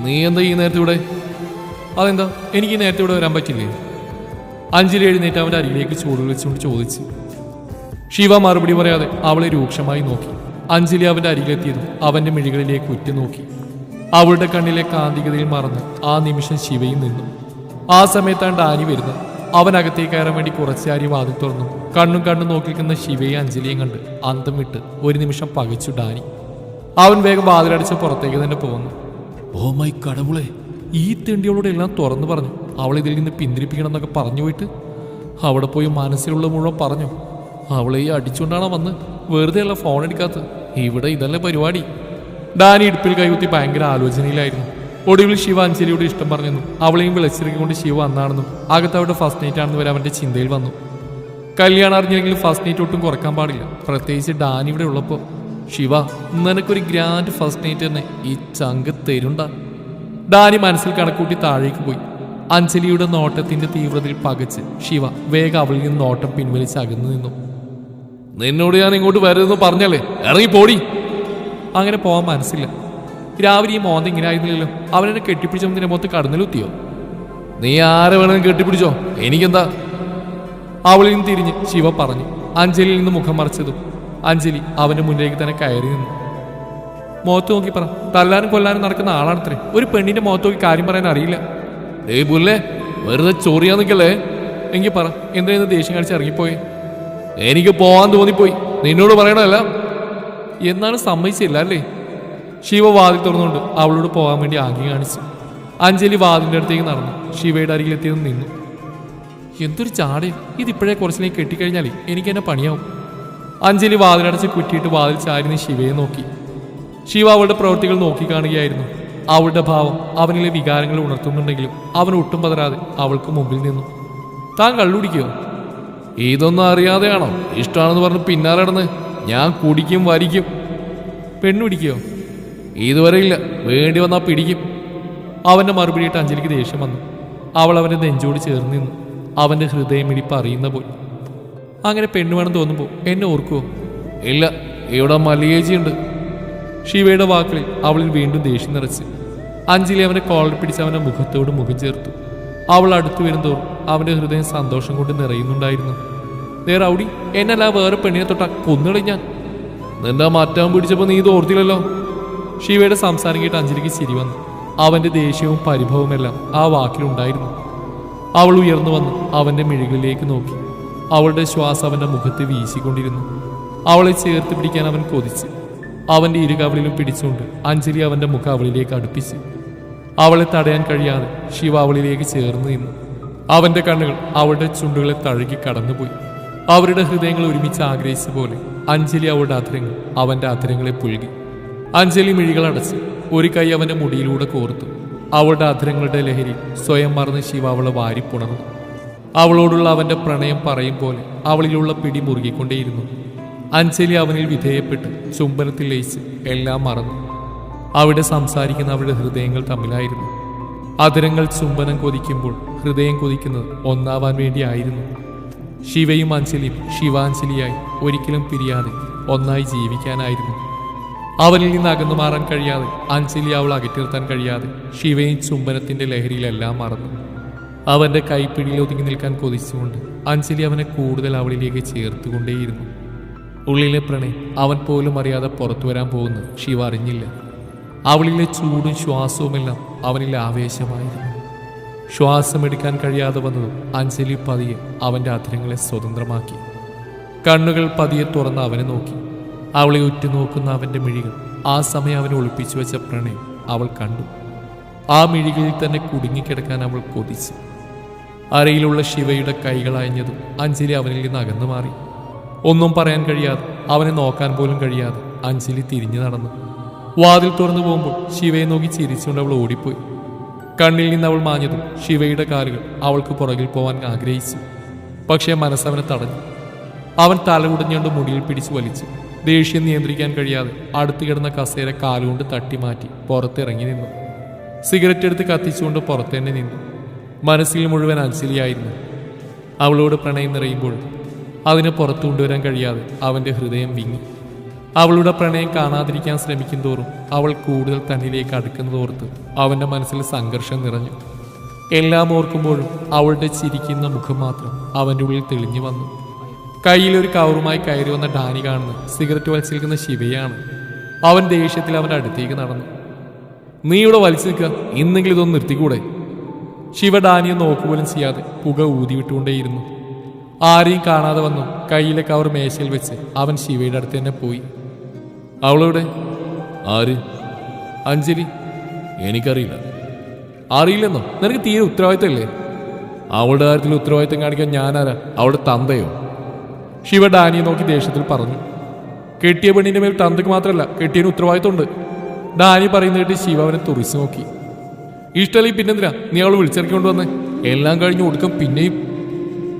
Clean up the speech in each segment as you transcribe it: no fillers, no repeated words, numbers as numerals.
നീ എന്താ ഈ നേരത്തെ ഇവിടെ? അതെന്താ, എനിക്ക് നേരത്തെ ഇവിടെ വരാൻ പറ്റില്ലേ? അഞ്ജലി എഴുന്നേറ്റ് അവൻ്റെ അരികിലേക്ക് ചൂട് വിളിച്ചുകൊണ്ട് ചോദിച്ചു. ശിവ മറുപടി പറയാതെ അവളെ രൂക്ഷമായി നോക്കി. അഞ്ജലി അവൻ്റെ അരികിലെത്തിയതും അവൻ്റെ മിഴികളിലേക്ക് ഉറ്റുനോക്കി. അവളുടെ കണ്ണിലെ കാന്തികതയിൽ മറന്ന് ആ നിമിഷം ശിവയും നിന്നു. ആ സമയത്താണ് ഡാനി വരുന്നത്. അവനകത്തേക്ക് കയറാൻ വേണ്ടി കുറച്ചാരി വാതിൽ തുറന്നു. കണ്ണും നോക്കിക്കുന്ന ശിവയും അഞ്ജലിയും കണ്ട് അന്തം വിട്ട് ഒരു നിമിഷം പകച്ചു ഡാനി. അവൻ വേഗം വാതിലടിച്ച് പുറത്തേക്ക് തന്നെ പോകുന്നു. ഓ മൈ കടവുളെ, ഈ തെണ്ടിയോട് എല്ലാം തുറന്നു പറഞ്ഞു. അവളെ ഇതിൽ നിന്ന് പിന്തിരിപ്പിക്കണം എന്നൊക്കെ പറഞ്ഞു പോയിട്ട് അവിടെ പോയി മനസ്സിലുള്ള മുഴുവൻ പറഞ്ഞു. അവളെ ഈ അടിച്ചുകൊണ്ടാണോ വന്ന്? വെറുതെ അല്ല ഫോൺ എടുക്കാത്തത്. ഇവിടെ ഇതല്ലേ പരിപാടി. ഡാനി ഇടുപ്പിൽ കൈകുത്തി ഭയങ്കര ആലോചനയിലായിരുന്നു. ഒടുവിൽ ശിവ അഞ്ജലിയോട് ഇഷ്ടം പറഞ്ഞെന്നും അവളെയും വിളിച്ചിറക്കിക്കൊണ്ട് ശിവ വന്നാണെന്നും അകത്ത് അവരുടെ ഫസ്റ്റ് നൈറ്റ് ആണെന്ന് വരെ അവൻ്റെ ചിന്തയിൽ വന്നു. കല്യാണം അറിഞ്ഞെങ്കിലും ഫസ്റ്റ് നൈറ്റ് ഒട്ടും കുറക്കാൻ പാടില്ല, പ്രത്യേകിച്ച് ഡാനി ഇവിടെ ഉള്ളപ്പോൾ. ശിവ, നിനക്കൊരു ഗ്രാൻഡ് ഫസ്റ്റ് നൈറ്റ് തന്നെ ഈ ചങ്ക് തരുണ്ട. ഡാനി മനസ്സിൽ കണക്കൂട്ടി താഴേക്ക് പോയി. അഞ്ജലിയുടെ നോട്ടത്തിന്റെ തീവ്രതയിൽ പകച്ച് ശിവ വേഗം അവളിൽ നിന്ന് നോട്ടം പിൻവലിച്ച് അകന്നു നിന്നു. നിന്നോട് ഞാൻ ഇങ്ങോട്ട് വരരുതെന്ന് പറഞ്ഞല്ലേ, ഇറങ്ങി പോടി. അങ്ങനെ പോകാൻ മനസ്സില്ല. രാവിലെ ഈ മോന്ത ഇങ്ങനെ ആയിരുന്നില്ലല്ലോ. അവനെന്നെ കെട്ടിപ്പിടിച്ചതിന്റെ മൊത്തം കടന്നിലുത്തിയോ? നീ ആരെ വേണമെന്ന് കെട്ടിപ്പിടിച്ചോ, എനിക്കെന്താ? അവളിൽ നിന്ന് തിരിഞ്ഞ് ശിവ പറഞ്ഞു. അഞ്ജലിയിൽ നിന്ന് മുഖം മറച്ചതും അഞ്ജലി അവന്റെ മുന്നിലേക്ക് തന്നെ കയറി നിന്നു. മുഖത്ത് നോക്കി പറ, തല്ലാനും കൊല്ലാനും നടക്കുന്ന ആളാണത്രേ. ഒരു പെണ്ണിന്റെ മുഖത്ത് നോക്കി കാര്യം പറയാൻ അറിയില്ല. ഏയ് പുല്ലേ, വെറുതെ ചൊറിയാൻ നിൽക്കല്ലേ. എങ്കിൽ പറ, എന്തിനാ ദേഷ്യം കാണിച്ച് ഇറങ്ങിപ്പോയി? എനിക്ക് പോവാൻ തോന്നിപ്പോയി, നിന്നോട് പറയണമല്ല. എന്നാലും സമ്മതിച്ചില്ല അല്ലേ? ശിവ വാതിൽ തുറന്നുകൊണ്ട് അവളോട് പോകാൻ വേണ്ടി ആംഗ്യം കാണിച്ചു. അഞ്ജലി വാതിലിൻ്റെ അടുത്തേക്ക് നടന്നു. ശിവയുടെ അരികിലെത്തിയത് നിന്നു. എന്തൊരു ചാടേ, ഇതിപ്പോഴേ കുറച്ചിലേക്ക് കെട്ടിക്കഴിഞ്ഞാലേ എനിക്ക് എന്നെ പണിയാവും. അഞ്ജലി വാതിലടച്ച് കുറ്റിയിട്ട് വാതിൽ ചാരിന്ന് ശിവയെ നോക്കി. ശിവ അവളുടെ പ്രവൃത്തികൾ നോക്കിക്കാണുകയായിരുന്നു. അവളുടെ ഭാവം അവനിലെ വികാരങ്ങൾ ഉണർത്തുന്നുണ്ടെങ്കിലും അവൻ ഒട്ടും പതരാതെ അവൾക്ക് മുമ്പിൽ നിന്നു. താൻ കള്ളുടിക്കോ? ഇതൊന്നും അറിയാതെയാണോ ഇഷ്ടമാണെന്ന് പറഞ്ഞ് പിന്നാലെ നടന്ന്? ഞാൻ കുടിക്കും വരിക്കും. പെണ്ണു പിടിക്കോ? ഇതുവരെ ഇല്ല, വേണ്ടി വന്നാൽ പിടിക്കും. അവൻ്റെ മറുപടിയിട്ട് അഞ്ജലിക്ക് ദേഷ്യം വന്നു. അവൾ അവൻ്റെ നെഞ്ചോട് ചേർന്ന് നിന്നു. അവൻ്റെ ഹൃദയമിടിപ്പ് അറിയുന്ന പോയി. അങ്ങനെ പെണ്ണ് വേണം തോന്നുമ്പോൾ എന്നെ ഓർക്കുമോ? ഇല്ല, ഇവിടെ മല്ലികേച്ചിയുണ്ട്. ശിവയുടെ വാക്കുകളിൽ അവളിൽ വീണ്ടും ദേഷ്യം നിറച്ച്. അഞ്ജലി അവൻ്റെ കോളർ പിടിച്ച് അവൻ്റെ മുഖത്തോട് മുഖം ചേർത്തു. അവൾ അടുത്തു വരുന്തോറും അവൻ്റെ ഹൃദയം സന്തോഷം കൊണ്ട് നിറയുന്നുണ്ടായിരുന്നു. നേരെ ഔടി, എന്നല്ല വേറെ പെണ്ണിനെ തൊട്ടാ കൊന്നുകളി ഞാൻ. നിന്റെ മറ്റവൻ പിടിച്ചപ്പോൾ നീ ഇത് ഓർത്തില്ലല്ലോ. ശിവയുടെ സംസാരം കേട്ട് അഞ്ജലിക്ക് ചിരി വന്നു. അവൻ്റെ ദേഷ്യവും പരിഭവവുമെല്ലാം ആ വാക്കിലുണ്ടായിരുന്നു. അവൾ ഉയർന്നു വന്ന് അവൻ്റെ മിഴികളിലേക്ക് നോക്കി. അവളുടെ ശ്വാസം അവൻ്റെ മുഖത്ത് വീശിക്കൊണ്ടിരുന്നു. അവളെ ചേർത്ത് പിടിക്കാൻ അവൻ കൊതിച്ചു. അവൻ്റെ ഇരുകവളിലും പിടിച്ചുകൊണ്ട് അഞ്ജലി അവൻ്റെ മുഖം അവളിലേക്ക് അടുപ്പിച്ചു. അവളെ തടയാൻ കഴിയാതെ ശിവ അവളിലേക്ക് ചേർന്ന് നിന്നു. അവൻ്റെ കണ്ണുകൾ അവളുടെ ചുണ്ടുകളെ തഴുകി കടന്നുപോയി. അവരുടെ ഹൃദയങ്ങൾ ഒരുമിച്ച് ആഗ്രഹിച്ച പോലെ അഞ്ജലി അവളുടെ അധരങ്ങൾ അവൻ്റെ അധരങ്ങളെ പുഴുകി. അഞ്ജലി മിഴികൾ അടച്ച് ഒരു കൈ അവൻ്റെ മുടിയിലൂടെ കോർത്തു. അവളുടെ അധരങ്ങളുടെ ലഹരി സ്വയം മറന്ന് ശിവ അവളെ വാരിപ്പുണർന്നു. അവളോടുള്ള അവൻ്റെ പ്രണയം പറയും പോലെ അവളിലുള്ള പിടി മുറുകിക്കൊണ്ടേയിരുന്നു. അഞ്ജലി അവനിൽ വിധേയപ്പെട്ട് ചുംബനത്തിൽ ലയിച്ച് എല്ലാം മറന്നു. അവിടെ സംസാരിക്കുന്ന അവരുടെ ഹൃദയങ്ങൾ തമ്മിലായിരുന്നു. അധരങ്ങൾ ചുംബനം കൊതിക്കുമ്പോൾ ഹൃദയം കൊതിക്കുന്നത് ഒന്നാവാൻ വേണ്ടിയായിരുന്നു. ശിവയും അഞ്ജലിയും ശിവാഞ്ജലിയായി ഒരിക്കലും പിരിയാതെ ഒന്നായി ജീവിക്കാനായിരുന്നു. അവനിൽ നിന്ന് അകന്നു മാറാൻ കഴിയാതെ അഞ്ജലി അവൾ അകറ്റിർത്താൻ കഴിയാതെ ശിവയും ചുംബനത്തിന്റെ ലഹരിയിലെല്ലാം മറന്നു. അവന്റെ കൈപ്പിടിയിൽ ഒതുങ്ങി നിൽക്കാൻ കൊതിച്ചുകൊണ്ട് അഞ്ജലി അവനെ കൂടുതൽ അവളിലേക്ക് ചേർത്തുകൊണ്ടേയിരുന്നു. ഉള്ളിലെ പ്രണയം അവൻ പോലും അറിയാതെ പുറത്തു വരാൻ പോകുന്നു ശിവ അറിഞ്ഞില്ല. അവളിലെ ചൂടും ശ്വാസവുമെല്ലാം അവനിൽ ആവേശമായിരുന്നു. ശ്വാസമെടുക്കാൻ കഴിയാതെ വന്നതും അഞ്ജലി പതിയെ അവൻ്റെ അധരങ്ങളെ സ്വതന്ത്രമാക്കി. കണ്ണുകൾ പതിയെ തുറന്ന് അവനെ നോക്കി. അവളെ ഉറ്റുനോക്കുന്ന അവൻ്റെ മിഴികൾ ആ സമയം അവനെ ഒളിപ്പിച്ചു വെച്ച പ്രണയം അവൾ കണ്ടു. ആ മിഴികളിൽ തന്നെ കുടുങ്ങിക്കിടക്കാൻ അവൾ കൊതിച്ചു. അരയിലുള്ള ശിവയുടെ കൈകൾ അയഞ്ഞതും അഞ്ജലി അവനിൽ നിന്ന് അകന്നു മാറി. ഒന്നും പറയാൻ കഴിയാതെ, അവനെ നോക്കാൻ പോലും കഴിയാതെ അഞ്ജലി തിരിഞ്ഞു നടന്നു. വാതിൽ തുറന്നു പോകുമ്പോൾ ശിവയെ നോക്കി ചിരിച്ചുകൊണ്ട് അവൾ ഓടിപ്പോയി. കണ്ണിൽ നിന്ന് അവൾ മാഞ്ഞതും ശിവയുടെ കാലുകൾ അവൾക്ക് പുറകിൽ പോവാൻ ആഗ്രഹിച്ചു. പക്ഷേ മനസ്സവനെ തടഞ്ഞു. അവൻ തല ഉടഞ്ഞുകൊണ്ട് മുടിയിൽ പിടിച്ചു വലിച്ചു. ദേഷ്യം നിയന്ത്രിക്കാൻ കഴിയാതെ അടുത്ത് കിടന്ന കസേര കാലുകൊണ്ട് തട്ടി മാറ്റി പുറത്തിറങ്ങി നിന്നു. സിഗരറ്റ് എടുത്ത് കത്തിച്ചുകൊണ്ട് പുറത്ത് തന്നെ നിന്നു. മനസ്സിൽ മുഴുവൻ അഞ്ജലിയായിരുന്നു. അവളോട് പ്രണയം നിറയുമ്പോൾ അതിനെ പുറത്തു കൊണ്ടുവരാൻ കഴിയാതെ അവൻ്റെ ഹൃദയം വിങ്ങി. അവളുടെ പ്രണയം കാണാതിരിക്കാൻ ശ്രമിക്കും തോറും അവൾ കൂടുതൽ തന്നിലേക്ക് അടുക്കുന്നതോർത്ത് അവൻ്റെ മനസ്സിൽ സംഘർഷം നിറഞ്ഞു. എല്ലാം ഓർക്കുമ്പോഴും അവളുടെ ചിരിക്കുന്ന മുഖം മാത്രം അവൻ്റെ ഉള്ളിൽ തെളിഞ്ഞു വന്നു. കയ്യിലൊരു കവറുമായി കയറി വന്ന ഡാനി കാണുന്നു സിഗരറ്റ് വലിച്ചിരിക്കുന്ന ശിവയാണ്. അവൻ ദേഷ്യത്തിൽ അവൻ്റെ അടുത്തേക്ക് നടന്നു. നീ ഇവിടെ വലിച്ചു നിൽക്കുക, ഇന്നെങ്കിലും ഇതൊന്ന് നിർത്തിക്കൂടെ? ശിവ ഡാനിയെ നോക്കുപോലും ചെയ്യാതെ പുക ഊതിവിട്ടുകൊണ്ടേയിരുന്നു. ആരെയും കാണാതെ വന്നു കയ്യിലെ കവർ മേശയിൽ വെച്ച് അവൻ ശിവയുടെ അടുത്ത് തന്നെ പോയി. അവളവിടെ? ആര്? അഞ്ജലി. എനിക്കറിയില്ല. അറിയില്ലെന്നോ? നിനക്ക് തീരെ ഉത്തരവാദിത്തമില്ലേ? അവളുടെ കാര്യത്തിൽ ഉത്തരവാദിത്തം കാണിക്കാൻ ഞാനാരാ? അവളുടെ തന്തയോ? ശിവ ഡാനിയെ നോക്കി ദേഷ്യത്തിൽ പറഞ്ഞു. കെട്ടിയ പെണ്ണിന്റെ മേൽ തന്തയ്ക്ക് മാത്രമല്ല കെട്ടിയതിന് ഉത്തരവാദിത്തമുണ്ട്. ഡാനി പറയുന്ന കേട്ട് ശിവ അവനെ തുറിച്ചു നോക്കി. ഇഷ്ടമല്ലേ പിന്നെന്തിനാ നീ അവൾ വിളിച്ചിറക്കി കൊണ്ടുവന്ന്? എല്ലാം കഴിഞ്ഞ് ഒടുക്കം പിന്നെയും.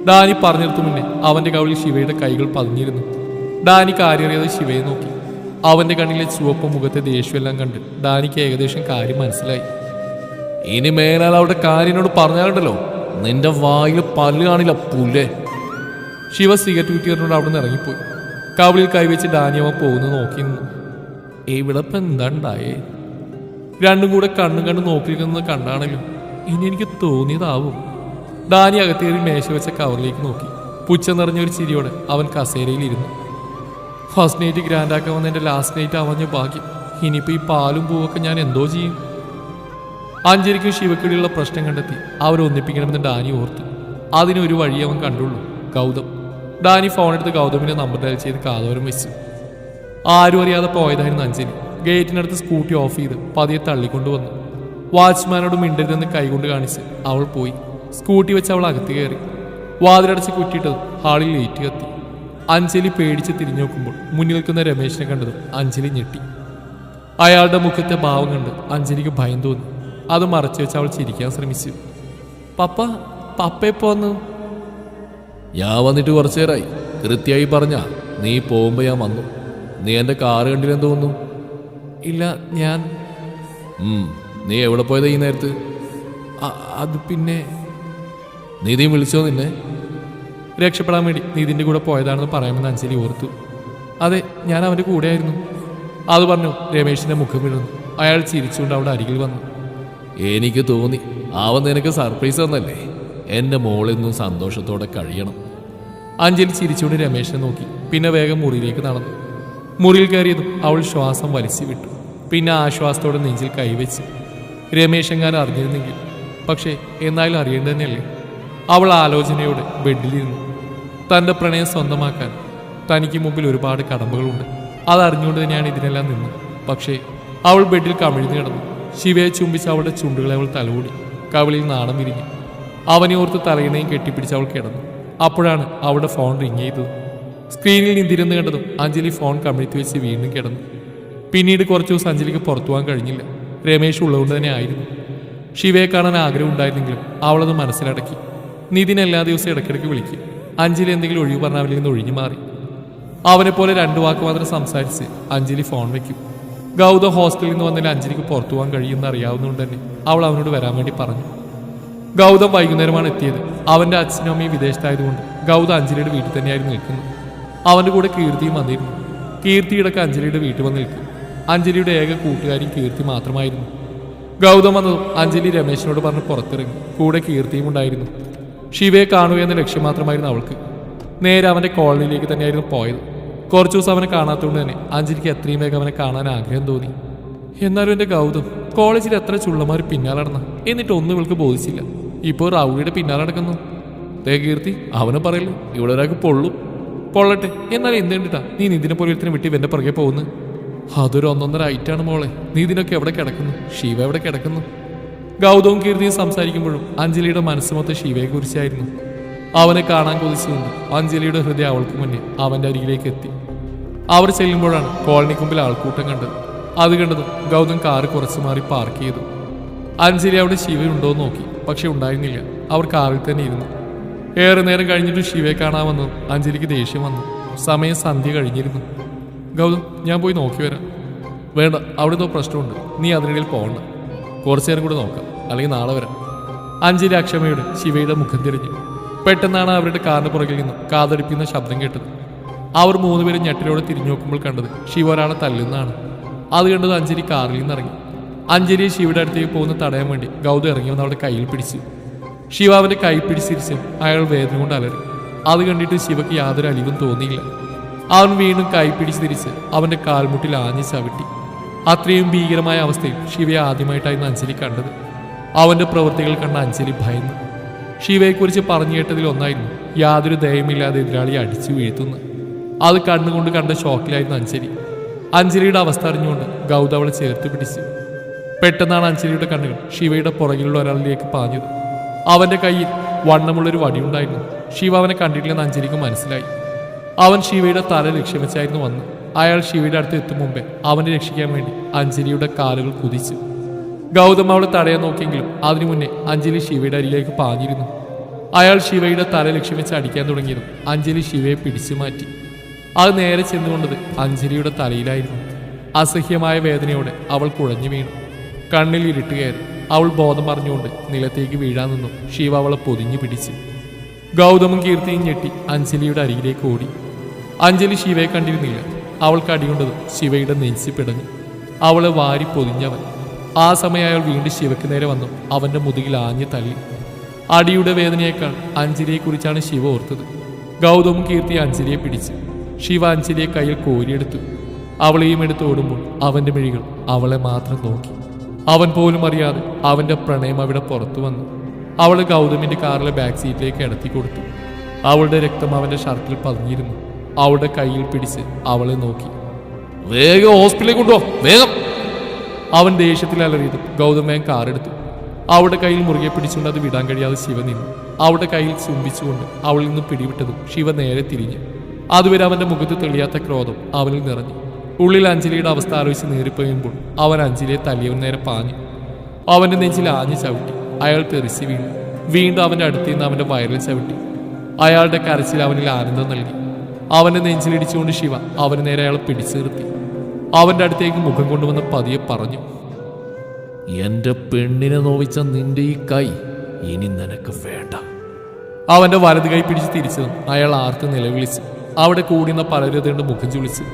ഡാനി പറഞ്ഞെടുത്തു മുന്നേ അവന്റെ കവിളിൽ ശിവയുടെ കൈകൾ പതിഞ്ഞിരുന്നു. ഡാനി കാര്യറിയാതെ ശിവയെ നോക്കി. അവന്റെ കണ്ണിലെ ചുവപ്പ് മുഖത്തെ ദേഷ്യമെല്ലാം കണ്ട് ഡാനിക്ക് ഏകദേശം കാര്യം മനസ്സിലായി. ഇനി മേലാൽ അവിടെ കാര്യനോട് പറഞ്ഞാലുണ്ടല്ലോ നിന്റെ വായിൽ പല്ല് കാണില്ല പുല്ലേ. ശിവ സിഗരറ്റ് കുറ്റിയോട് അവിടെ നിന്ന് ഇറങ്ങിപ്പോയി. കവിളിൽ കൈവച്ച് ഡാനിയമ്മ പോകുന്നത് നോക്കി നിന്നു. ഇവിടെ ഇപ്പം എന്താണ്ടായേ? രണ്ടും കൂടെ കണ്ണും കണ്ട് നോക്കിയിരിക്കുന്നത് കണ്ടാണല്ലോ. ഇനി എനിക്ക് തോന്നിയതാവും. ഡാനി അകത്തേറി മേശ വെച്ച കവറിലേക്ക് നോക്കി. പുച്ഛം നിറഞ്ഞൊരു ചിരിയോടെ അവൻ കസേരയിലിരുന്നു. ഫസ്റ്റ് നൈറ്റ് ഗ്രാൻഡാക്കാൻ വന്ന എൻ്റെ ലാസ്റ്റ് നൈറ്റ് അവഞ്ഞ ഭാഗ്യം. ഇനിയിപ്പോൾ ഈ പാലും പൂവൊക്കെ ഞാൻ എന്തോ ചെയ്യും? അഞ്ജലിക്കും ശിവക്കിടിയുള്ള പ്രശ്നം കണ്ടെത്തി അവരൊന്നിപ്പിക്കണമെന്ന് ഡാനി ഓർത്തു. അതിനൊരു വഴി അവൻ കണ്ടുള്ളൂ, ഗൗതം. ഡാനി ഫോണെടുത്ത് ഗൗതമിന്റെ നമ്പർ ഡയൽ ചെയ്ത് കാതോരം വെച്ചു. ആരും അറിയാതെ പോയതായിരുന്നു അഞ്ജലി. ഗേറ്റിനടുത്ത് സ്കൂട്ടി ഓഫ് ചെയ്ത് പതിയെ തള്ളിക്കൊണ്ടുവന്നു. വാച്ച്മാനോട് മിണ്ടരുതെന്ന് കൈകൊണ്ട് കാണിച്ച് അവൾ പോയി. സ്കൂട്ടി വെച്ച് അവൾ അകത്ത് കയറി. വാതിലടച്ച് കുറ്റിയിട്ടത് ഹാളിൽ ലൈറ്റ് കത്തി. അഞ്ജലി പേടിച്ച് തിരിഞ്ഞു നോക്കുമ്പോൾ മുന്നിൽ നിൽക്കുന്ന രമേശിനെ കണ്ടതും അഞ്ജലി ഞെട്ടി. അയാളുടെ മുഖത്തെ ഭാവം കണ്ട് അഞ്ജലിക്ക് ഭയം തോന്നി. അത് മറച്ചു വെച്ച് അവൾ ചിരിക്കാൻ ശ്രമിച്ചു. പപ്പ എപ്പോ വന്നു? ഞാൻ വന്നിട്ട് കുറച്ചു നേരമായി. കൃത്യമായി പറഞ്ഞ നീ പോകുമ്പോ ഞാൻ വന്നു. നീ എന്റെ കാറ് കണ്ടില്ലെന്ന് തോന്നുന്നു. ഇല്ല, ഞാൻ നീ എവിടെ പോയതാ ഈ നേരത്ത്? അത് പിന്നെ നിധി വിളിച്ചോ നിന്നെ? രക്ഷപ്പെടാൻ വേണ്ടി നിധിന്റെ കൂടെ പോയതാണെന്ന് പറയാമെന്ന് അഞ്ജലി ഓർത്തു. അതെ, ഞാൻ അവന്റെ കൂടെയായിരുന്നു. അത് പറഞ്ഞു രമേശിന്റെ മുഖം വീഴുന്നു. അയാൾ ചിരിച്ചുകൊണ്ട് അവിടെ അരികിൽ വന്നു. എനിക്ക് തോന്നി അവൻ നിനക്ക് സർപ്രൈസ് തന്നല്ലേ. എൻ്റെ മോളിന്നും സന്തോഷത്തോടെ കഴിയണം. അഞ്ജലി ചിരിച്ചുകൊണ്ട് രമേശിനെ നോക്കി. പിന്നെ വേഗം മുറിയിലേക്ക് നടന്നു. മുറിയിൽ കയറിയതും അവൾ ശ്വാസം വലിച്ചു വിട്ടു. പിന്നെ ആശ്വാസത്തോടെ നെഞ്ചിൽ കൈവച്ച്. രമേശ് എങ്ങാനും അറിഞ്ഞിരുന്നെങ്കിൽ. പക്ഷേ എന്നാലും അറിയേണ്ടത് തന്നെയല്ലേ. അവൾ ആലോചനയോടെ ബെഡിലിരുന്നു. തൻ്റെ പ്രണയം സ്വന്തമാക്കാൻ തനിക്ക് മുമ്പിൽ ഒരുപാട് കടമ്പകളുണ്ട്. അതറിഞ്ഞുകൊണ്ട് തന്നെയാണ് ഇതിനെല്ലാം നിന്നത്. പക്ഷേ അവൾ ബെഡിൽ കമിഴ്ന്നു കിടന്നു. ശിവയെ ചുംബിച്ച് അവളുടെ ചുണ്ടുകളെ അവൾ തലോടി. കവിളിൽ നാണം വിരിഞ്ഞു. അവനെ ഓർത്ത് തലയിണയും കെട്ടിപ്പിടിച്ച് അവൾ കിടന്നു. അപ്പോഴാണ് അവളുടെ ഫോൺ റിങ് ചെയ്തത്. സ്ക്രീനിൽ നിന്തിരുന്ന് കണ്ടതും അഞ്ജലി ഫോൺ കമിഴ്ത്തി വെച്ച് വീണ്ടും കിടന്നു. പിന്നീട് കുറച്ചു ദിവസം അഞ്ജലിക്ക് പുറത്തു പോകാൻ കഴിഞ്ഞില്ല. രമേശ് ഉള്ളതുകൊണ്ട് തന്നെ ആയിരുന്നു. ശിവയെ കാണാൻ ആഗ്രഹം ഉണ്ടായിരുന്നെങ്കിലും അവളത് മനസ്സിലടക്കി. നിതിൻ എല്ലാ ദിവസവും ഇടയ്ക്കിടയ്ക്ക് വിളിക്കും. അഞ്ജലി എന്തെങ്കിലും ഒഴിവ് പറഞ്ഞാൽ അവനിൽ നിന്ന് ഒഴിഞ്ഞു മാറി. അവനെപ്പോലെ 2 വാക്ക് മാത്രം സംസാരിച്ച് അഞ്ജലി ഫോൺ വയ്ക്കും. ഗൗതം ഹോസ്റ്റലിൽ നിന്ന് വന്നതിൽ അഞ്ജലിക്ക് പുറത്തു പോകാൻ കഴിയുമെന്ന് അറിയാവുന്നതുകൊണ്ട് തന്നെ അവൾ അവനോട് വരാൻ വേണ്ടി പറഞ്ഞു. ഗൗതം വൈകുന്നേരമാണ് എത്തിയത്. അവൻ്റെ അച്ഛനും അമ്മയും വിദേശത്തായതുകൊണ്ട് ഗൗതം അഞ്ജലിയുടെ വീട്ടിൽ തന്നെയായിരുന്നു നിൽക്കുന്നത്. അവൻ്റെ കൂടെ കീർത്തിയും വന്നിരുന്നു. കീർത്തിയിടക്ക് അഞ്ജലിയുടെ വീട്ടിൽ വന്ന് നിൽക്കും. അഞ്ജലിയുടെ ഏക കൂട്ടുകാരി കീർത്തി മാത്രമായിരുന്നു. ഗൗതം വന്നതും അഞ്ജലി രമേശിനോട് പറഞ്ഞ് പുറത്തിറങ്ങി. കൂടെ കീർത്തിയും ഉണ്ടായിരുന്നു. ശിവയെ കാണുക എന്ന ലക്ഷ്യം മാത്രമായിരുന്നു അവൾക്ക്. നേരെ അവൻ്റെ കോളനിയിലേക്ക് തന്നെയായിരുന്നു പോയത്. കുറച്ചു ദിവസം അവനെ കാണാത്തതുകൊണ്ട് തന്നെ അഞ്ജലിക്ക് എത്രയും വേഗം അവനെ കാണാൻ ആഗ്രഹം തോന്നി. എന്നാലും എൻ്റെ ഗൗതം കോളേജിൽ എത്ര ചുള്ളമാർ പിന്നാലെ നടന്ന, എന്നിട്ട് ഒന്നും ഇവൾക്ക് ബോധിച്ചില്ല. ഇപ്പോൾ റൗഡിയുടെ പിന്നാലെ നടക്കുന്നു. തേ കീർത്തി, അവനെ പറയല്ലോ ഇവിടെ ഒരാൾക്ക് പൊള്ളട്ടെ. എന്നാൽ എന്തുകൊണ്ടിട്ടാ നീ നിതിനെ പോലെ ഒരുത്തിനെ വിട്ട് ഇവൻ്റെ പുറകെ പോകുന്നു? അതൊരു 1.5 ഐറ്റാണ് മോളെ. നീതിനൊക്കെ എവിടെ കിടക്കുന്നു? ശിവ എവിടെ കിടക്കുന്നു? ഗൗതവും കീർത്തിയും സംസാരിക്കുമ്പോഴും അഞ്ജലിയുടെ മനസ്സ് മൊത്തം ശിവയെ കുറിച്ചായിരുന്നു. അവനെ കാണാൻ കൊതിച്ചുകൊണ്ട് അഞ്ജലിയുടെ ഹൃദയം അവൾക്ക് മുന്നേ അവൻ്റെ അരികിലേക്ക് എത്തി. അവർ ചെല്ലുമ്പോഴാണ് കോളനിക്ക് മുമ്പിൽ ആൾക്കൂട്ടം കണ്ടത്. അത് കണ്ടതും ഗൗതം കാറ് കുറച്ച് മാറി പാർക്ക് ചെയ്തു. അഞ്ജലി അവിടെ ശിവയുണ്ടോ എന്ന് നോക്കി. പക്ഷെ ഉണ്ടായിരുന്നില്ല. അവർ കാറിൽ തന്നെ ഇരുന്നു. ഏറെ നേരം കഴിഞ്ഞിട്ട് ശിവയെ കാണാമെന്നു അഞ്ജലിക്ക് ദേഷ്യം വന്നു. സമയം സന്ധ്യ കഴിഞ്ഞിരുന്നു. ഗൗതം, ഞാൻ പോയി നോക്കി വരാം. വേണ്ട, അവിടെ എന്തോ പ്രശ്നമുണ്ട്. നീ അതിനിടയിൽ പോകണ്ട. കുറച്ചു നേരം കൂടെ നോക്കാം, അല്ലെങ്കിൽ നാളെ വരാം. അഞ്ജലി അക്ഷമയോടെ ശിവയുടെ മുഖം തിരിഞ്ഞു. പെട്ടെന്നാണ് അവരുടെ കാറിന് പുറകിൽ നിന്നും കാതടിപ്പിക്കുന്ന ശബ്ദം കേട്ടത്. അവർ മൂന്നുപേരും ഞെട്ടലോടെ തിരിഞ്ഞു നോക്കുമ്പോൾ കണ്ടത് ശിവ ഒരാളെ തല്ലുന്നതാണ്. അത് കണ്ടത് അഞ്ജലി കാറിൽ നിന്നിറങ്ങി. അഞ്ജലിയെ ശിവയുടെ അടുത്തേക്ക് പോകുന്ന തടയാൻ വേണ്ടി ഗൗതം ഇറങ്ങി വന്ന് അവളുടെ കയ്യിൽ പിടിച്ചു. ശിവ അവന്റെ കൈ പിടിച്ചിരിച്ചും അയാൾ വേദന കൊണ്ട് അലറി. അത് കണ്ടിട്ട് ശിവയ്ക്ക് യാതൊരു അലിവും തോന്നിയില്ല. അവൻ വീണ്ടും കൈ പിടിച്ച് തിരിച്ച് അവന്റെ കാൽമുട്ടിൽ ആഞ്ഞ് ചവിട്ടി. അത്രയും ഭീകരമായ അവസ്ഥയിൽ ശിവയെ ആദ്യമായിട്ടായിരുന്നു അഞ്ജലി കണ്ടത്. അവന്റെ പ്രവൃത്തികൾ കണ്ട അഞ്ജലി ഭയന്നു. ശിവയെക്കുറിച്ച് പറഞ്ഞു കേട്ടതിൽ ഒന്നായിരുന്നു യാതൊരു ദയമില്ലാതെ എതിരാളിയെ അടിച്ചു വീഴ്ത്തുന്നു. അത് കണ്ണുകൊണ്ട് കണ്ട ഷോക്കിലായിരുന്നു അഞ്ജലി. അഞ്ജലിയുടെ അവസ്ഥ അറിഞ്ഞുകൊണ്ട് ഗൗതം അവളെ ചേർത്ത് പിടിച്ചു. പെട്ടെന്നാണ് അഞ്ജലിയുടെ കണ്ണുകൾ ശിവയുടെ പുറകിലുള്ള ഒരാളിലേക്ക് പാഞ്ഞത്. അവന്റെ കയ്യിൽ വണ്ണമുള്ളൊരു വടിയുണ്ടായിരുന്നു. ശിവ അവനെ കണ്ടിട്ടില്ലെന്ന് അഞ്ജലിക്ക് മനസ്സിലായി. അവൻ ശിവയുടെ തല ലക്ഷ്യം വെച്ചായിരുന്നു വന്ന്. അയാൾ ശിവയുടെ അടുത്ത് എത്തും മുമ്പേ അവനെ രക്ഷിക്കാൻ വേണ്ടി അഞ്ജലിയുടെ കാലുകൾ കുതിച്ചു. ഗൗതം അവളെ തടയാൻ നോക്കിയെങ്കിലും അതിനു മുന്നേ അഞ്ജലി ശിവയുടെ അരിയിലേക്ക് പാഞ്ഞിരുന്നു. അയാൾ ശിവയുടെ തല ലക്ഷ്യം വെച്ച് അടിക്കാൻ തുടങ്ങിയതും അഞ്ജലി ശിവയെ പിടിച്ചു മാറ്റി. അത് നേരെ ചെന്നുകൊണ്ടത് അഞ്ജലിയുടെ തലയിലായിരുന്നു. അസഹ്യമായ വേദനയോടെ അവൾ കുഴഞ്ഞു വീണു. കണ്ണിൽ ഇരുട്ട് കയറി. അവൾ ബോധം പറഞ്ഞുകൊണ്ട് നിലത്തേക്ക് വീഴാൻ നിന്നും ശിവ അവളെ പൊതിഞ്ഞു പിടിച്ചു. ഗൗതമും കീർത്തിയും ഞെട്ടി അഞ്ജലിയുടെ അരികിലേക്ക് ഓടി. അഞ്ജലി ശിവയെ കണ്ടിരുന്നില്ല. അവൾക്ക് അടികൊണ്ടത് ശിവയുടെ നെഞ്ചി പിടഞ്ഞു. അവളെ വാരി പൊതിഞ്ഞവൻ. ആ സമയം അയാൾ വീണ്ടും ശിവയ്ക്ക് നേരെ വന്നു അവന്റെ മുതുകിൽ ആഞ്ഞു തള്ളി. അടിയുടെ വേദനയേക്കാൾ അഞ്ജലിയെക്കുറിച്ചാണ് ശിവ ഓർത്തത്. ഗൗതമും കീർത്തി അഞ്ജലിയെ പിടിച്ചു. ശിവ അഞ്ജലിയെ കയ്യിൽ കോരിയെടുത്തു. അവളെയും എടുത്ത് ഓടുമ്പോൾ അവന്റെ മിഴികൾ അവളെ മാത്രം നോക്കി. അവൻ പോലും അറിയാതെ അവന്റെ പ്രണയം അവിടെ പുറത്തു വന്നു. അവള് ഗൗതമിന്റെ കാറിലെ ബാക്ക് സീറ്റിലേക്ക് കിടത്തി കൊടുത്തു. അവളുടെ രക്തം അവന്റെ ഷർട്ടിൽ പതിഞ്ഞിരുന്നു. അവളുടെ കയ്യിൽ പിടിച്ച് അവളെ നോക്കി. വേഗം ഹോസ്പിറ്റലിലേക്ക് കൊണ്ടുപോ, വേഗം! അവൻ ദേഷ്യത്തിൽ അലറിയതും ഗൗതം വേഗം കാറെടുത്തു. അവളുടെ കയ്യിൽ മുറുകെ പിടിച്ചുകൊണ്ട് അത് വിടാൻ കഴിയാതെ ശിവ നിന്നു. അവളുടെ കയ്യിൽ ചുംബിച്ചുകൊണ്ട് അവളിൽ നിന്ന് പിടിവിട്ടതും ശിവ നേരെ തിരിഞ്ഞു. അതുവരെ അവന്റെ മുഖത്ത് തെളിയാത്ത ക്രോധം അവനിൽ നിറഞ്ഞു. ഉള്ളിൽ അഞ്ജലിയുടെ അവസ്ഥ ആലോചിച്ച് നേറിപ്പോയുമ്പോൾ അവൻ അഞ്ജലിയെ തല്ലിയവൻ നേരെ പാഞ്ഞു. അവന്റെ നെഞ്ചിൽ ആഞ്ഞു ചവിട്ടി. അയാൾ തെറിച്ച് വീണു. വീണ്ടും അവന്റെ അടുത്ത് നിന്ന് അവന്റെ വയറിൽ ചവിട്ടി. അയാളുടെ കരച്ചിൽ അവനിൽ ആനന്ദം നൽകി. അവന്റെ നെഞ്ചിലിടിച്ചുകൊണ്ട് ശിവ അവന് നേരെ അയാളെ പിടിച്ചു നിർത്തി. അവന്റെ അടുത്തേക്ക് മുഖം കൊണ്ടുവന്ന് പതിയെ പറഞ്ഞു, എന്റെ പെണ്ണിനെ നോവിച്ച നിന്റെ ഈ കൈ ഇനി നിനക്ക് വേണ്ട. അവന്റെ വലത് കൈ പിടിച്ച് തിരിച്ചതും അയാൾ ആർത്ത് നിലവിളിച്ചു. അവിടെ കൂടുന്ന പലരും മുഖം ചുളിച്ചു.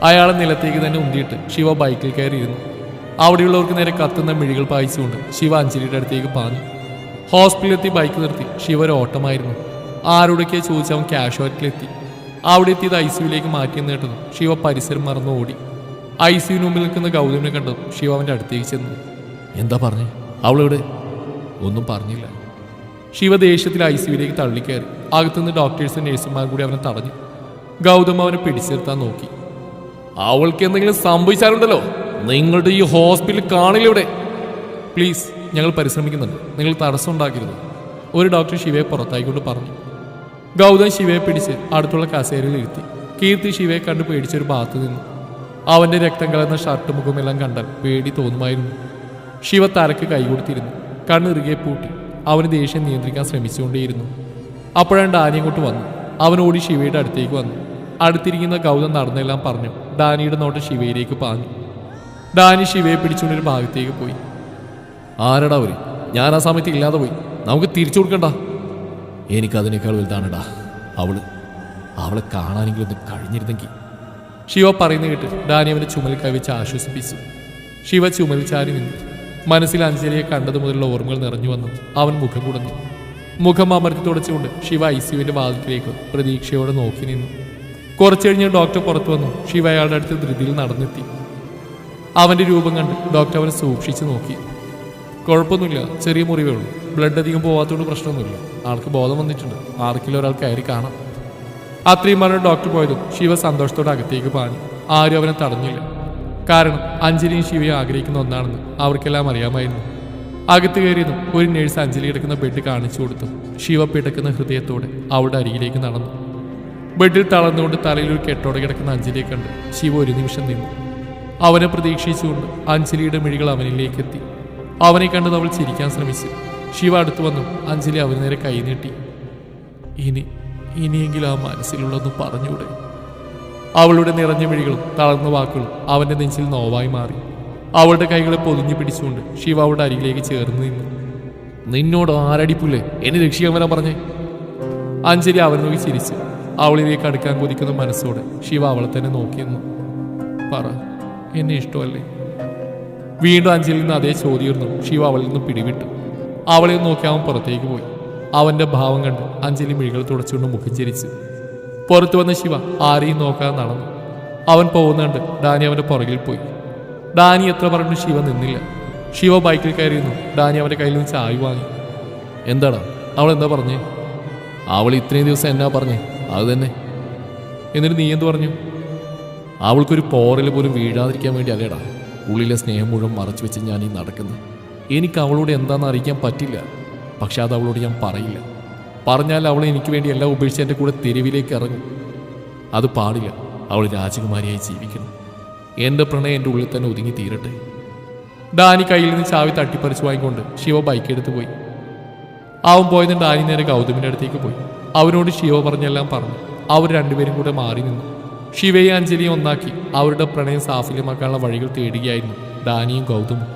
അയാളെ നിലത്തേക്ക് തന്നെ ഉന്തിയിട്ട് ശിവ ബൈക്കിൽ കയറിയിരുന്നു. അവിടെയുള്ളവർക്ക് നേരെ കത്തുന്ന മിഴികൾ പായിച്ചുകൊണ്ട് ശിവ അഞ്ജലിയുടെ അടുത്തേക്ക് പാഞ്ഞു. ഹോസ്പിറ്റലിലെത്തി ബൈക്ക് നിർത്തി ശിവ ഒരു ഓട്ടമായിരുന്നു. ആരോടൊക്കെ ചോദിച്ച് അവൻ കാഷ്വാലിറ്റിയിലെത്തി. അവിടെ എത്തിയത് ICUവിലേക്ക് മാറ്റിയെന്ന് കേട്ടതും ശിവ പരിസരം മറന്നു ഓടി. ICUവിന് മുമ്പിൽ നിൽക്കുന്ന ഗൗതമിനെ കണ്ടതും ശിവ അവൻ്റെ അടുത്തേക്ക് ചെന്നു. എന്താ പറഞ്ഞേ? അവളിവിടെ ഒന്നും പറഞ്ഞില്ല. ശിവ ദേഷ്യത്തിൽ ICUവിലേക്ക് തള്ളിക്കയറി. അകത്തുനിന്ന് ഡോക്ടേഴ്സും നഴ്സുമാരും കൂടി അവനെ തടഞ്ഞു. ഗൗതം അവനെ പിടിച്ചിരുത്താൻ നോക്കി. അവൾക്ക് എന്തെങ്കിലും സംഭവിച്ചാലുണ്ടല്ലോ, നിങ്ങളുടെ ഈ ഹോസ്പിറ്റൽ കാണില്ല ഇവിടെ. പ്ലീസ്, ഞങ്ങൾ പരിശ്രമിക്കുന്നുണ്ട്, നിങ്ങൾ തടസ്സം ഉണ്ടാക്കരുത്, ഒരു ഡോക്ടർ ശിവയെ പുറത്തായിക്കൊണ്ട് പറഞ്ഞു. ഗൗതം ശിവയെ പിടിച്ച് അടുത്തുള്ള കസേരയിൽ ഇരുത്തി. കീർത്തി ശിവയെ കണ്ട് പേടിച്ചൊരു ഭാഗത്ത് നിന്നു. അവന്റെ രക്തം കലർന്ന ഷർട്ട് മുഖമെല്ലാം കണ്ടാൽ പേടി തോന്നുമായിരുന്നു. ശിവ തലക്ക് കൈ കൊടുത്തിരുന്നു. കണ്ണിറുകെ പൂട്ടി. അവന് ദേഷ്യം നിയന്ത്രിക്കാൻ ശ്രമിച്ചുകൊണ്ടേയിരുന്നു. അപ്പോഴാണ് ഡാനി അങ്ങോട്ട് വന്നു. അവൻ ഓടി ശിവയുടെ അടുത്തേക്ക് വന്നു. അടുത്തിരിക്കുന്ന ഗൗതം നടന്നെല്ലാം പറഞ്ഞു. ഡാനിയുടെ നോട്ട് ശിവയിലേക്ക് പാഞ്ഞു. ഡാനി ശിവയെ പിടിച്ചുകൊണ്ടൊരു ഭാഗത്തേക്ക് പോയി. ആരടാ അവര്? ഞാൻ ആ സമയത്ത് ഇല്ലാതെ പോയി, നമുക്ക് തിരിച്ചു കൊടുക്കണ്ട. എനിക്കതിനേക്കാൾ വലുതാണടാ അവളെ കാണാനെങ്കിലും ഒന്ന് കഴിഞ്ഞിരുന്നെങ്കിൽ. ശിവ പറയുന്ന കേട്ട് ഡാനി അവനെ ചുമലിൽ കൈവച്ച് ആശ്വസിപ്പിച്ചു. ശിവ ചുമലിൽ ചാരി നിന്നു. മനസ്സിൽ അഞ്ജലിയെ കണ്ടതു മുതലുള്ള ഓർമ്മകൾ നിറഞ്ഞു വന്നു. അവൻ മുഖം കുടഞ്ഞു. മുഖം അമർത്തി തുടച്ചുകൊണ്ട് ശിവ ICUവിന്റെ വാതിലേക്ക് പ്രതീക്ഷയോടെ നോക്കി നിന്നു. കുറച്ചു കഴിഞ്ഞ് ഡോക്ടർ പുറത്തു വന്നു. ശിവ അയാളുടെ അടുത്ത് ധൃതിയിൽ നടന്നെത്തി. അവന്റെ രൂപം കണ്ട് ഡോക്ടർ അവനെ സൂക്ഷിച്ചു നോക്കി. കുഴപ്പമൊന്നുമില്ല, ചെറിയ മുറിവേ ഉള്ളൂ, ബ്ലഡ് അധികം പോവാത്തതുകൊണ്ട് പ്രശ്നമൊന്നുമില്ല, ആൾക്ക് ബോധം വന്നിട്ടുണ്ട്, ആർക്കിലും ഒരാൾ കയറി കാണാം. അത്രയും പറഞ്ഞ ഡോക്ടർ പോയതും ശിവ സന്തോഷത്തോടെ അകത്തേക്ക് പാഞ്ഞു. ആരും അവനെ തടഞ്ഞില്ല. കാരണം അഞ്ജലിയും ശിവയെ ആഗ്രഹിക്കുന്ന ഒന്നാണെന്ന് അവർക്കെല്ലാം അറിയാമായിരുന്നു. അകത്ത് കയറിയതും ഒരു നേഴ്സ് അഞ്ജലി കിടക്കുന്ന ബെഡ് കാണിച്ചു കൊടുത്തു. ശിവ പിടക്കുന്ന ഹൃദയത്തോടെ അവളുടെ അരികിലേക്ക് നടന്നു. ബെഡിൽ തളർന്നുകൊണ്ട് തലയിൽ ഒരു കെട്ടോടെ കിടക്കുന്ന അഞ്ജലിയെ കണ്ട് ശിവ ഒരു നിമിഷം നിന്നു. അവനെ പ്രതീക്ഷിച്ചുകൊണ്ട് അഞ്ജലിയുടെ മിഴികൾ അവനിലേക്ക് എത്തി. അവനെ കണ്ടത് അവൾ ചിരിക്കാൻ ശ്രമിച്ചു. ശിവ അടുത്തു വന്നു. അഞ്ജലി അവന് നേരെ കൈ നീട്ടി. ഇനിയെങ്കിലും ആ മനസ്സിലുള്ളൊന്ന് പറഞ്ഞൂടെ? അവളുടെ നിറഞ്ഞ മിഴികളും തളർന്ന വാക്കുകളും അവന്റെ നെഞ്ചിൽ നോവായി മാറി. അവളുടെ കൈകളെ പൊതിഞ്ഞു പിടിച്ചുകൊണ്ട് ശിവ അവളുടെ അരികിലേക്ക് ചേർന്ന് നിന്നു. നിന്നോട് ആരടിപ്പുല്ലേ എന്നെ രക്ഷിക്കാൻ വരാൻ പറഞ്ഞേ? അഞ്ജലി അവൻ നോക്കി ചിരിച്ചു. അവളിലേക്ക് അടുക്കാൻ കൊതിക്കുന്ന മനസ്സോടെ ശിവ അവളെ തന്നെ നോക്കിയെന്നു. പറ, എന്നെ ഇഷ്ടമല്ലേ? വീണ്ടും അഞ്ജലിയിൽ നിന്ന് അതേ ചോദ്യമായിരുന്നു. ശിവ അവളിൽ നിന്ന് പിടിവിട്ടു. അവളെ നോക്കി അവൻ പുറത്തേക്ക് പോയി. അവന്റെ ഭാവം കണ്ട് അഞ്ജലി മിഴികൾ തുടച്ചുകൊണ്ട് മുഖം ചിരിച്ചു. പുറത്തു വന്ന ശിവ ആരെയും നോക്കാതെ നടന്നു. അവൻ പോകുന്നുണ്ട്. ഡാനി അവന്റെ പുറകിൽ പോയി. ഡാനി എത്ര പറഞ്ഞു ശിവ നിന്നില്ല. ശിവ ബൈക്കിൽ കയറിയിരുന്നു. ഡാനി അവന്റെ കയ്യിൽ നിന്ന് ചായ വാങ്ങി. എന്താടാ അവൾ എന്താ പറഞ്ഞേ? അവൾ ഇത്രയും ദിവസം എന്നാ പറഞ്ഞേ? അത് തന്നെ. എന്നിട്ട് നീ എന്ത് പറഞ്ഞു? അവൾക്കൊരു പോറൽ പോലും വീഴാതിരിക്കാൻ വേണ്ടി അല്ലേടാ ഉള്ളിലെ സ്നേഹം മുഴുവൻ മറച്ചു വെച്ച് ഞാൻ ഈ നടക്കുന്നത്. എനിക്ക് അവളോട് എന്താണെന്ന് അറിയിക്കാൻ പറ്റില്ല. പക്ഷെ അത് അവളോട് ഞാൻ പറയില്ല. പറഞ്ഞാൽ അവൾ എനിക്ക് വേണ്ടി എല്ലാം ഉപേക്ഷിച്ച് എൻ്റെ കൂടെ തെരുവിലേക്ക് ഇറങ്ങും. അത് പാടില്ല. അവൾ രാജകുമാരിയായി ജീവിക്കണം. എൻ്റെ പ്രണയം എൻ്റെ ഉള്ളിൽ തന്നെ ഒതുങ്ങി തീരട്ടെ. ഡാനി കയ്യിൽ നിന്ന് ചാവി തട്ടിപ്പറിച്ചു വാങ്ങിക്കൊണ്ട് ശിവ ബൈക്ക് എടുത്ത് പോയി. അവൻ പോയതിന് ഡാനി നേരെ ഗൗതമിൻ്റെ അടുത്തേക്ക് പോയി. അവനോട് ശിവ പറഞ്ഞെല്ലാം പറഞ്ഞു. അവർ രണ്ടുപേരും കൂടെ മാറി നിന്നു. ശിവയും അഞ്ജലിയും ഒന്നാക്കി അവരുടെ പ്രണയം സാഫല്യമാക്കാനുള്ള വഴികൾ തേടുകയായിരുന്നു ഡാനിയും ഗൗതമും.